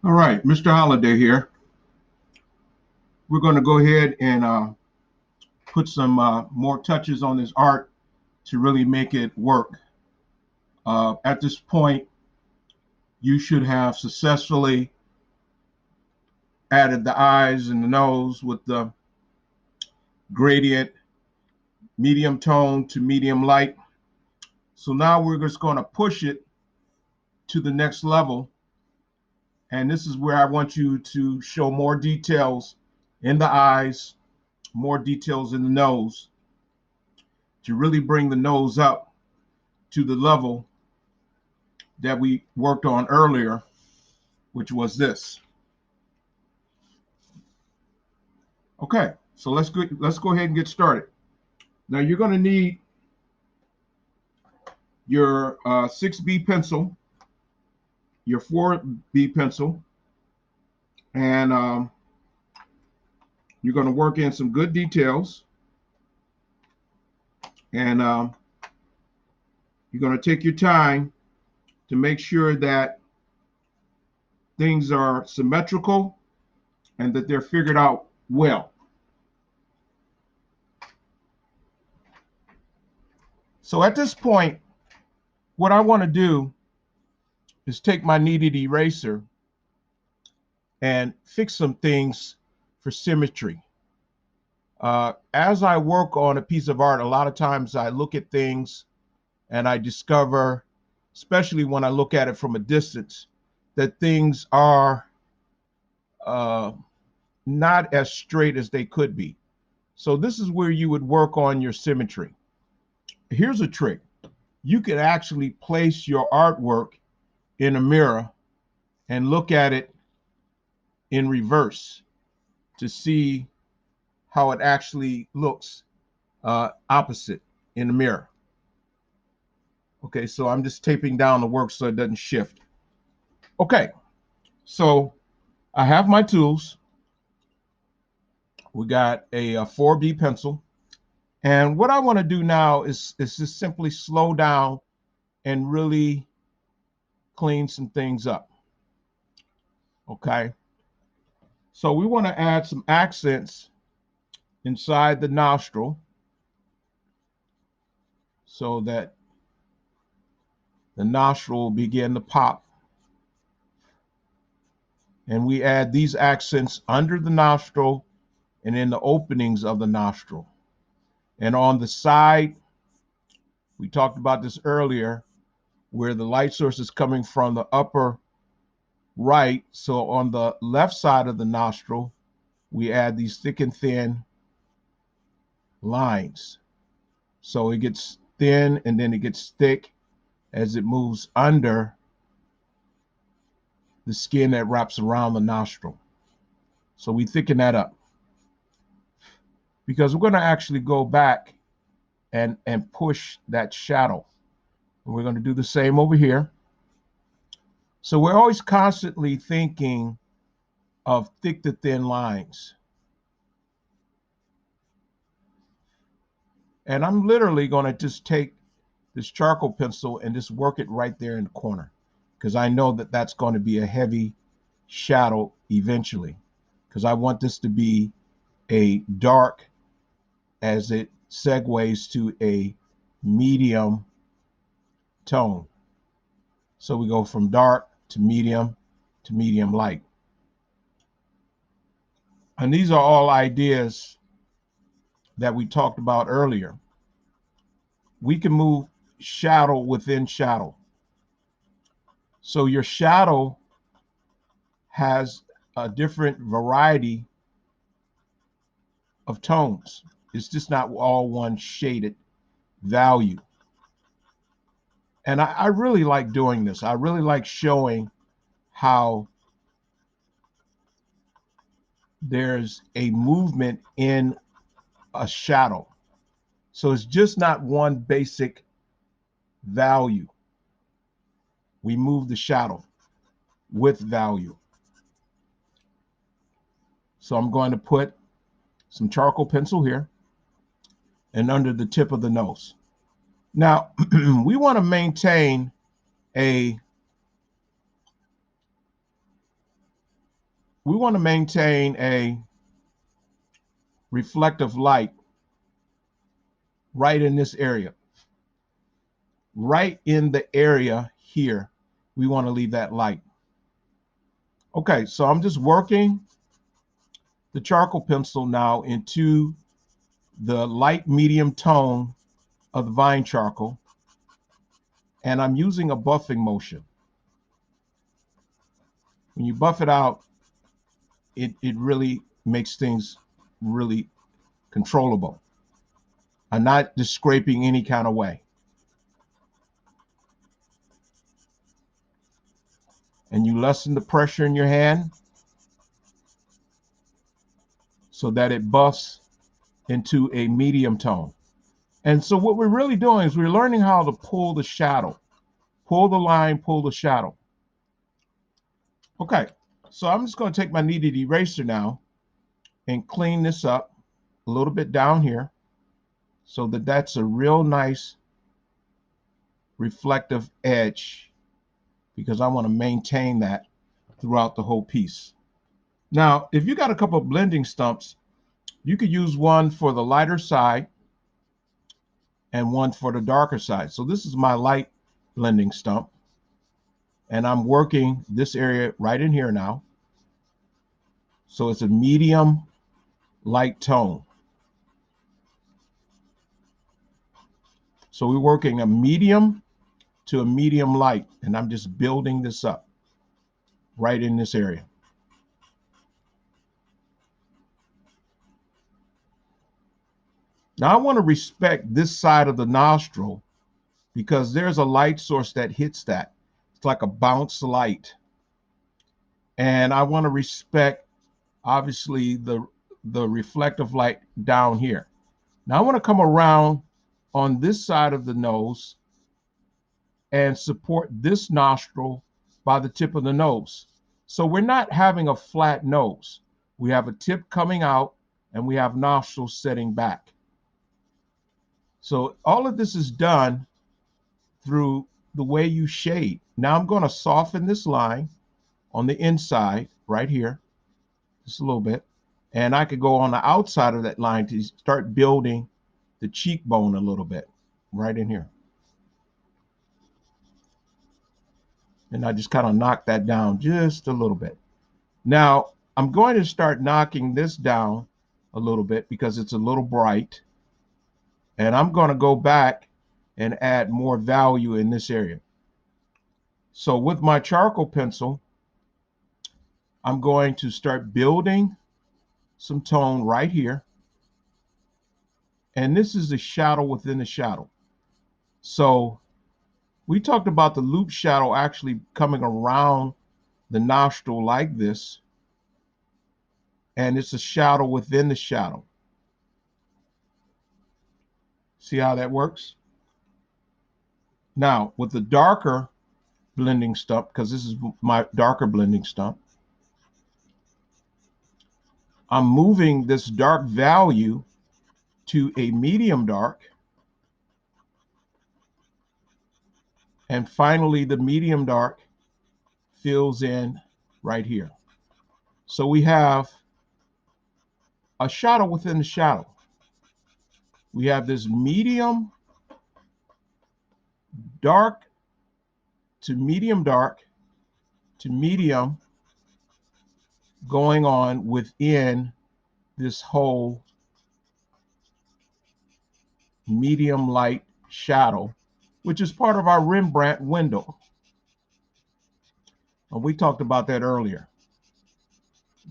All right, Mr. Holiday here. We're going to go ahead and put some more touches on this art to really make it work. At this point, you should have successfully added the eyes and the nose with the gradient, medium tone to medium light. So now we're just going to push it to the next level. And this is where I want you to show more details in the eyes, more details in the nose, to really bring the nose up to the level that we worked on earlier, which was this. Okay, so let's go ahead and get started. Now you're going to need your 6B pencil, your 4B pencil, and you're going to work in some good details, and you're going to take your time to make sure that things are symmetrical and that they're figured out well. So at this point, what I want to do is take my kneaded eraser and fix some things for symmetry. As I work on a piece of art, a lot of times I look at things and I discover, especially when I look at it from a distance, that things are not as straight as they could be. So this is where you would work on your symmetry. Here's a trick. You can actually place your artwork in a mirror and look at it in reverse to see how it actually looks opposite in the mirror. Okay, so I'm just taping down the work so it doesn't shift. Okay, so I have my tools. We got a 4B pencil. And what I want to do now is just simply slow down and really clean some things up. Okay, so we want to add some accents inside the nostril so that the nostril will begin to pop. And we add these accents under the nostril and in the openings of the nostril. And on the side, we talked about this earlier, where the light source is coming from the upper right. So on the left side of the nostril, we add these thick and thin lines. So it gets thin and then it gets thick as it moves under the skin that wraps around the nostril. So we thicken that up, because we're going to actually go back and push that shadow. And we're going to do the same over here. So we're always constantly thinking of thick to thin lines. And I'm literally going to just take this charcoal pencil and just work it right there in the corner, because I know that that's going to be a heavy shadow eventually, because I want this to be a dark as it segues to a medium tone. So we go from dark to medium light. And these are all ideas that we talked about earlier. We can move shadow within shadow. So your shadow has a different variety of tones. It's just not all one shaded value. And I really like doing this. I really like showing how there's a movement in a shadow. So it's just not one basic value. We move the shadow with value. So I'm going to put some charcoal pencil here and under the tip of the nose. Now, we want to maintain a reflective light right in this area. Right in the area here, we want to leave that light. Okay, so I'm just working the charcoal pencil now into the light medium tone of the vine charcoal, and I'm using a buffing motion. When you buff it out, it really makes things really controllable. I'm not just scraping any kind of way. And you lessen the pressure in your hand so that it buffs into a medium tone. And so what we're really doing is we're learning how to pull the shadow. Pull the line, pull the shadow. Okay, so I'm just going to take my kneaded eraser now and clean this up a little bit down here so that that's a real nice reflective edge, because I want to maintain that throughout the whole piece. Now, if you got a couple of blending stumps, you could use one for the lighter side and one for the darker side. So this is my light blending stump, and I'm working this area right in here now. So it's a medium light tone. So we're working a medium to a medium light, and I'm just building this up right in this area. Now I want to respect this side of the nostril because there's a light source that hits that. It's like a bounce light. And I want to respect, obviously, the reflective light down here. Now I want to come around on this side of the nose and support this nostril by the tip of the nose. So we're not having a flat nose. We have a tip coming out and we have nostrils setting back. So all of this is done through the way you shade. Now I'm going to soften this line on the inside right here, just a little bit. And I could go on the outside of that line to start building the cheekbone a little bit right in here. And I just kind of knock that down just a little bit. Now I'm going to start knocking this down a little bit because it's a little bright. And I'm going to go back and add more value in this area. So with my charcoal pencil, I'm going to start building some tone right here. And this is the shadow within the shadow. So we talked about the loop shadow actually coming around the nostril like this. And it's a shadow within the shadow. See how that works? Now, with the darker blending stump, because this is my darker blending stump, I'm moving this dark value to a medium dark. And finally, the medium dark fills in right here. So we have a shadow within the shadow. We have this medium dark to medium dark to medium going on within this whole medium light shadow, which is part of our Rembrandt window. And we talked about that earlier.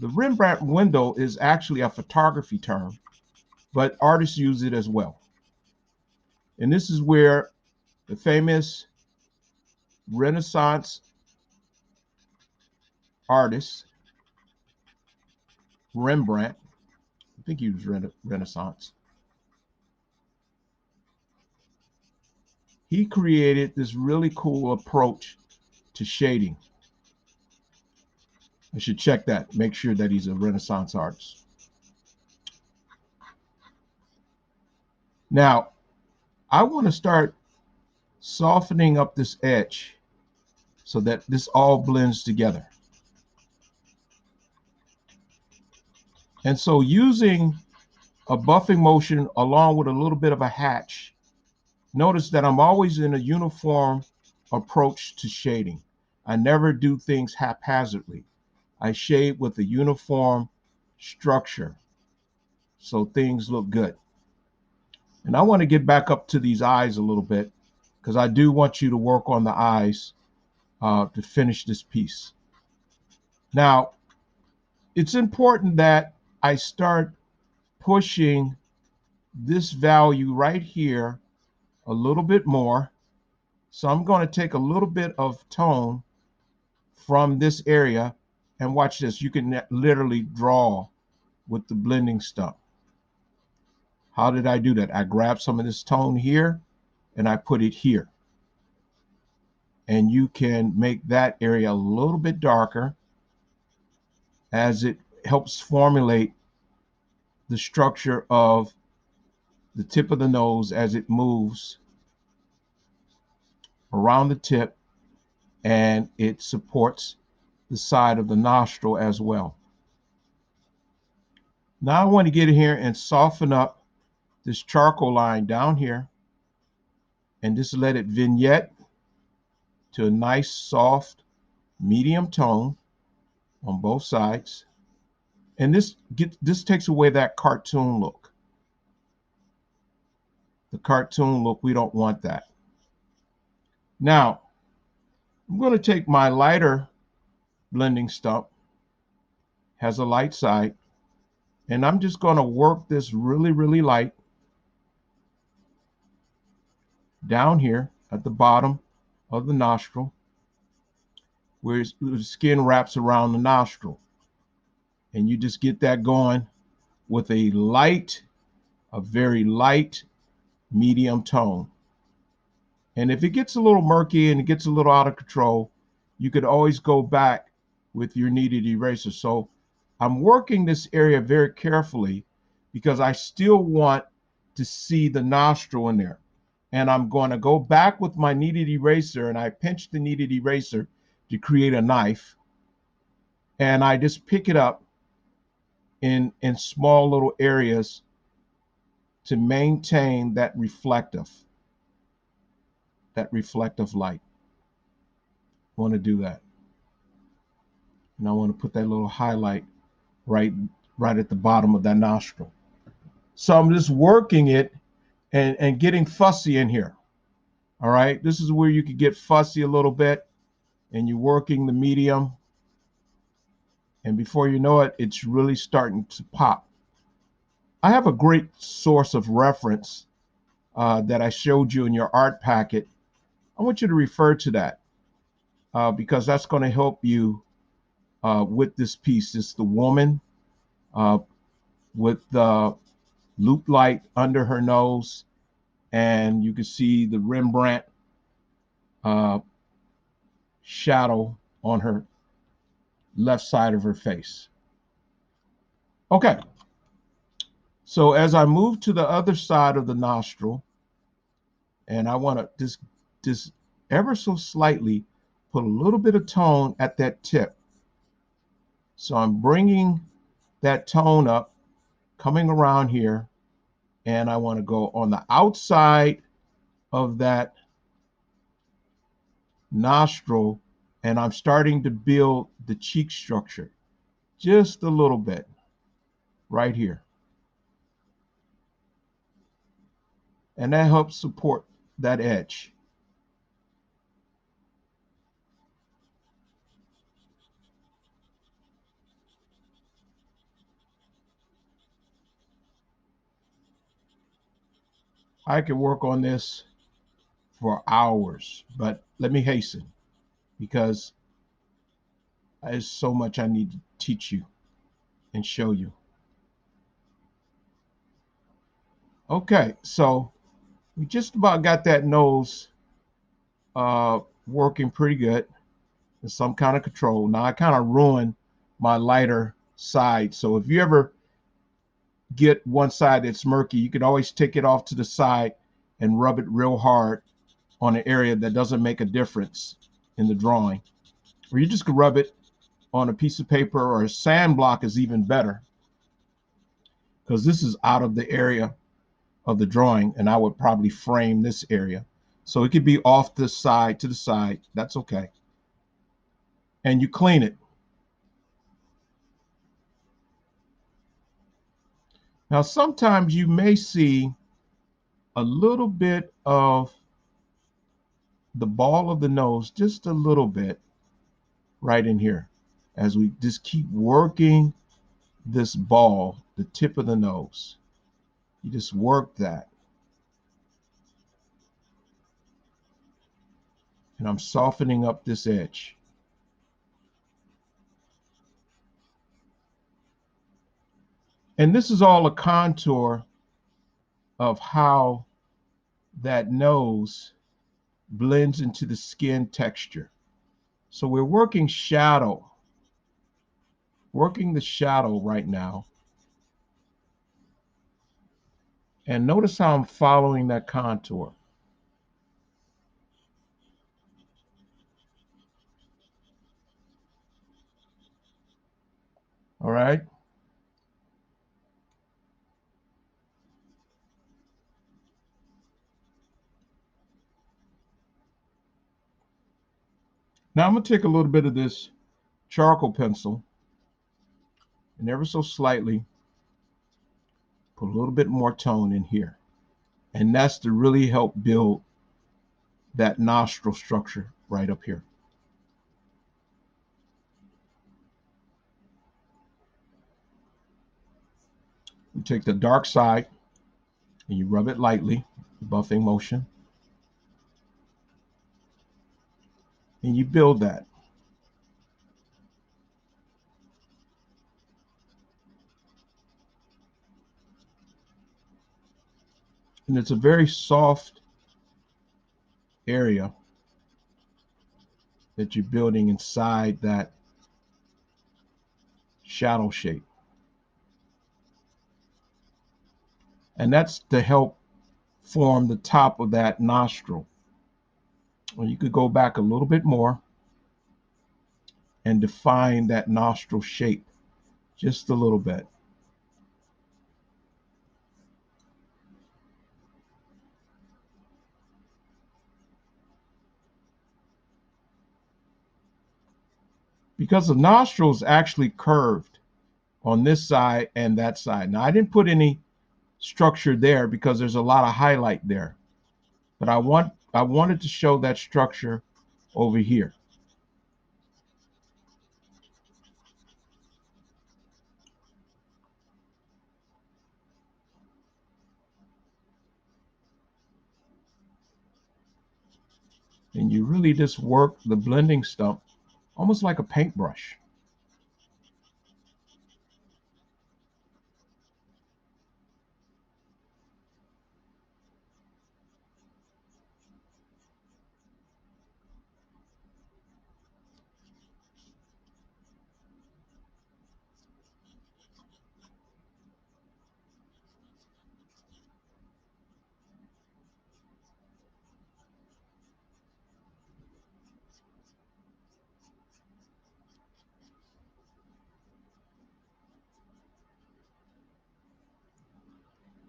The Rembrandt window is actually a photography term, but artists use it as well. And this is where the famous Renaissance artist Rembrandt, I think he was Renaissance, he created this really cool approach to shading. I should check that, make sure that he's a Renaissance artist. Now, I want to start softening up this edge so that this all blends together. And so using a buffing motion along with a little bit of a hatch, notice that I'm always in a uniform approach to shading. I never do things haphazardly. I shade with a uniform structure so things look good. And I want to get back up to these eyes a little bit because I do want you to work on the eyes to finish this piece. Now, it's important that I start pushing this value right here a little bit more. So I'm going to take a little bit of tone from this area, and watch this. You can literally draw with the blending stump. How did I do that? I grabbed some of this tone here and I put it here. And you can make that area a little bit darker as it helps formulate the structure of the tip of the nose as it moves around the tip, and it supports the side of the nostril as well. Now I want to get in here and soften up this charcoal line down here and just let it vignette to a nice soft medium tone on both sides. And this takes away that cartoon look. The cartoon look, we don't want that. Now, I'm going to take my lighter blending stump, has a light side, and I'm just going to work this really, really light down here at the bottom of the nostril where the skin wraps around the nostril. And you just get that going with a very light, medium tone. And if it gets a little murky and it gets a little out of control, you could always go back with your kneaded eraser. So I'm working this area very carefully because I still want to see the nostril in there. And I'm going to go back with my kneaded eraser, and I pinch the kneaded eraser to create a knife. And I just pick it up in small little areas to maintain that reflective light. I want to do that. And I want to put that little highlight right at the bottom of that nostril. So I'm just working it and getting fussy in here. All right, this is where you could get fussy a little bit, and you're working the medium, and before you know it, it's really starting to pop. I have a great source of reference that I showed you in your art packet. I want you to refer to that because that's going to help you with this piece. It's the woman with the loop light under her nose, and you can see the Rembrandt shadow on her left side of her face. Okay, so as I move to the other side of the nostril, and I want to just ever so slightly put a little bit of tone at that tip. So I'm bringing that tone up, coming around here, and I want to go on the outside of that nostril, and I'm starting to build the cheek structure just a little bit right here. And that helps support that edge. I could work on this for hours, but let me hasten because there's so much I need to teach you and show you. Okay, so we just about got that nose working pretty good in some kind of control. Now I kind of ruined my lighter side. So if you ever get one side that's murky, you can always take it off to the side and rub it real hard on an area that doesn't make a difference in the drawing. Or you just can rub it on a piece of paper, or a sand block is even better, because this is out of the area of the drawing, and I would probably frame this area. So it could be off the side to the side. That's okay. And you clean it. Now, sometimes you may see a little bit of the ball of the nose, just a little bit right in here, as we just keep working this ball, the tip of the nose. You just work that. And I'm softening up this edge. And this is all a contour of how that nose blends into the skin texture. So we're working shadow, working the shadow right now. And notice how I'm following that contour. All right. Now I'm going to take a little bit of this charcoal pencil and ever so slightly put a little bit more tone in here. And that's to really help build that nostril structure right up here. You take the dark side and you rub it lightly, buffing motion, and you build that. And it's a very soft area that you're building inside that shadow shape. And that's to help form the top of that nostril. Or you could go back a little bit more and define that nostril shape just a little bit. Because the nostril is actually curved on this side and that side. Now, I didn't put any structure there because there's a lot of highlight there, but I wanted to show that structure over here. And you really just work the blending stump almost like a paintbrush.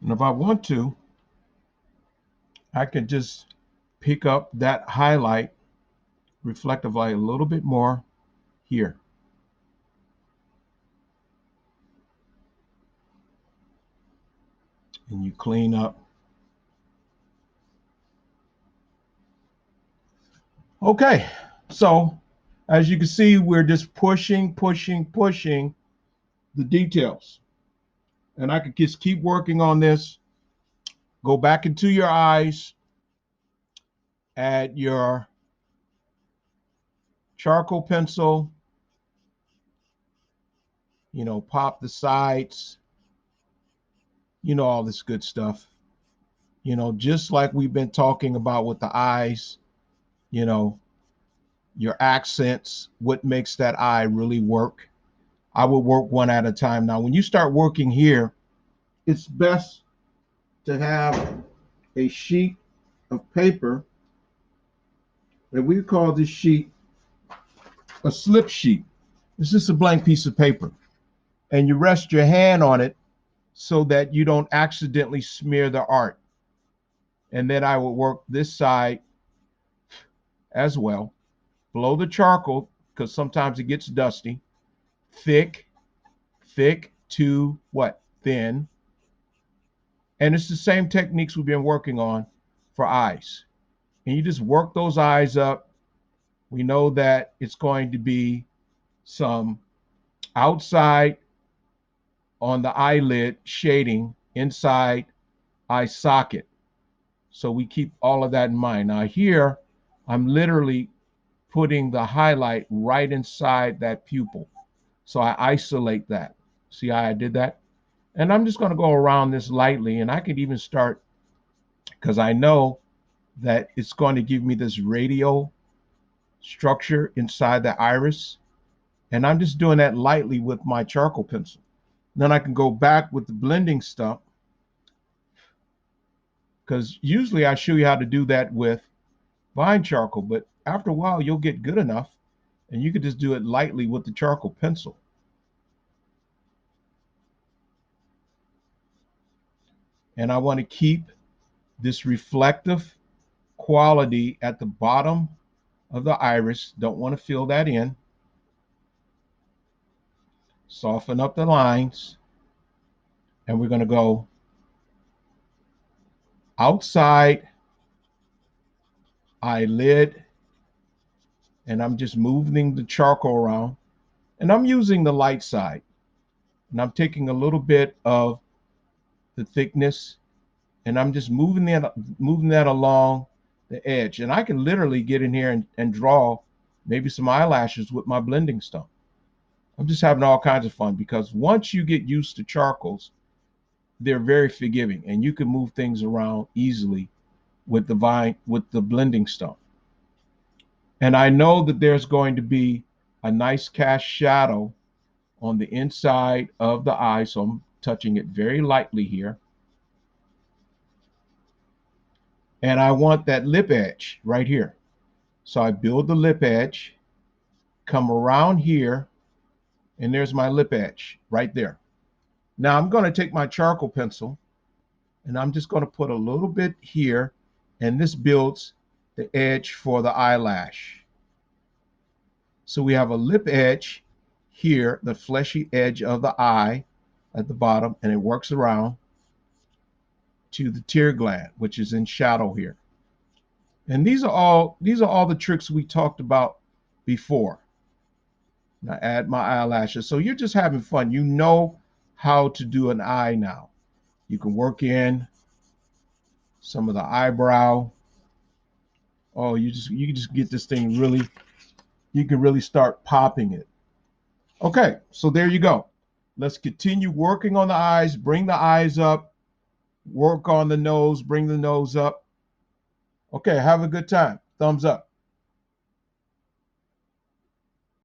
And if I want to, I can just pick up that highlight, reflective light, a little bit more here. And you clean up. Okay, so as you can see, we're just pushing the details. And I could just keep working on this. Go back into your eyes, add your charcoal pencil, pop the sides, all this good stuff. Just like we've been talking about with the eyes, your accents, what makes that eye really work. I would work one at a time. Now, when you start working here, it's best to have a sheet of paper, and we call this sheet a slip sheet. It's just a blank piece of paper, and you rest your hand on it so that you don't accidentally smear the art. And then I will work this side as well. Blow the charcoal, because sometimes it gets dusty. Thick, thick to what? Thin. And it's the same techniques we've been working on for eyes. And you just work those eyes up. We know that it's going to be some outside on the eyelid shading, inside eye socket. So we keep all of that in mind. Now here, I'm literally putting the highlight right inside that pupil. So I isolate that. See how I did that? And I'm just going to go around this lightly, and I could even start, because I know that it's going to give me this radial structure inside the iris. And I'm just doing that lightly with my charcoal pencil. Then I can go back with the blending stump, because usually I show you how to do that with fine charcoal, but after a while you'll get good enough and you can just do it lightly with the charcoal pencil. And I want to keep this reflective quality at the bottom of the iris. Don't want to fill that in. Soften up the lines. And we're going to go outside eyelid. And I'm just moving the charcoal around. And I'm using the light side. And I'm taking a little bit of the thickness, and I'm just moving that along the edge. And I can literally get in here and draw maybe some eyelashes with my blending stump. I'm just having all kinds of fun, because once you get used to charcoals, they're very forgiving, and you can move things around easily with the blending stump. And I know that there's going to be a nice cast shadow on the inside of the eye, so I'm touching it very lightly here. And I want that lip edge right here. So I build the lip edge, come around here, and there's my lip edge right there. Now I'm going to take my charcoal pencil, and I'm just going to put a little bit here, and this builds the edge for the eyelash. So we have a lip edge here, the fleshy edge of the eye at the bottom, and it works around to the tear gland, which is in shadow here. And these are all the tricks we talked about before. Now add my eyelashes. So you're just having fun. You know how to do an eye now. You can work in some of the eyebrow. Oh, you can just get this thing really, you can really start popping it. Okay, so there you go. Let's continue working on the eyes. Bring the eyes up. Work on the nose. Bring the nose up. Okay, have a good time. Thumbs up.